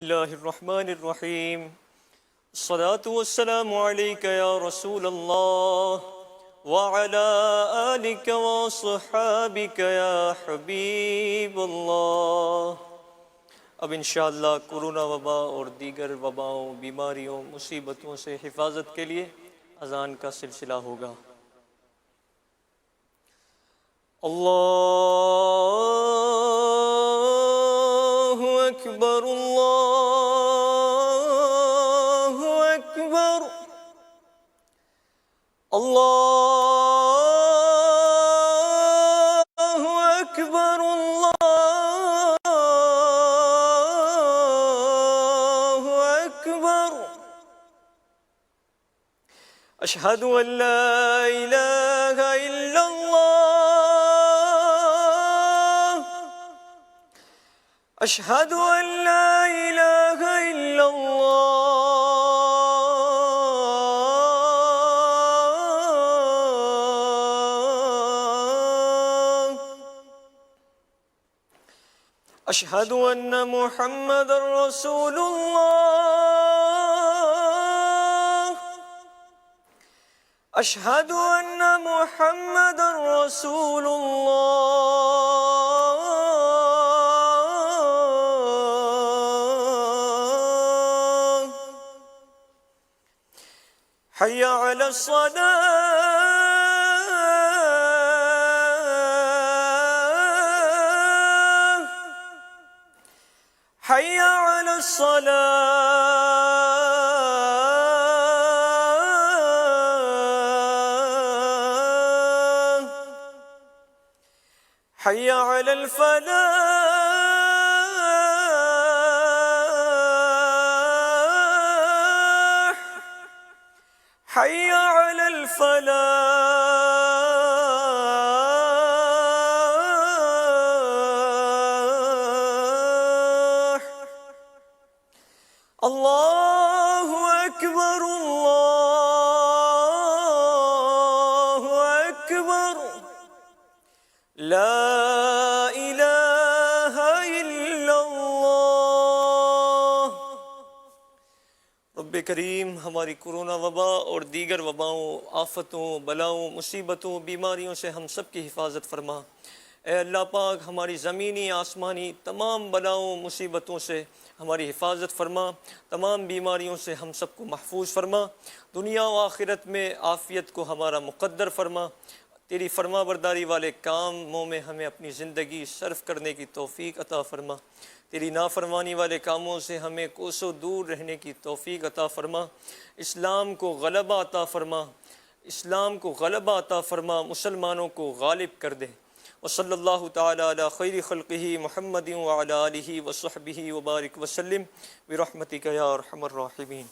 बिस्मिल्लाहिर्रहमानिर्रहीम। अस्सलातु वस्सलामु अलैका या रसूलल्लाह व अला आलिका व अस्हाबिका या हबीबल्लाह। अब इंशाअल्लाह कोरोना वबा और दीगर वबाओं, बीमारियों, मुसीबतों से हिफाजत के लिए अज़ान का सिलसिला होगा। अल्लाहु अकबर, अल्लाहु अकबर, अल्लाहु अकबर, अल्लाहु अकबर। अशहदु अल्ला इलाहा इल्लल्लाह, अशहदु अल्ला इलाहा इल्लल्लाह, अशहदु अन्न मुहम्मदर रसूलुल्लाह, अशहदु अन्न मुहम्मदर रसूलुल्लाह। हय्या अलस सलाह, हय्या अलस सलाह, हय्या अलल फलाह, हय्या अलल फलाह। अल्लाहु अकबर, अल्लाहु अकबर, ला इलाहा इल्लल्लाह। रब्बे करीम हमारी कोरोना वबा और दीगर वबाओं, आफतों, बलाओं, मुसीबतों, बीमारियों से हम सब की हिफाजत फरमा। ए अल्लाह पाक हमारी ज़मीनी आसमानी तमाम बलाओं मुसीबतों से हमारी हिफाजत फरमा, तमाम बीमारियों से हम सबको महफूज फरमा, दुनिया व आखिरत में आफ़ियत को हमारा मुक़द्दर फरमा। तेरी फरमा बरदारी वाले कामों में हमें अपनी ज़िंदगी सर्फ करने की तौफ़ीक अता फ़रमा। तेरी नाफरमानी वाले कामों से हमें कोसों दूर रहने की तौफ़ीक अता फ़रमा। इस्लाम को गलबा अता फ़रमा, इस्लाम को गलबा अता फ़रमा, मुसलमानों को गालिब कर दे। व सल्लल्लाहु तआला अला खैरि खल्क़िही मुहम्मदिन व अला आलिही व सहबिही व बारिक व सल्लिम बिरहमतिका या अरहमर राहिमीन।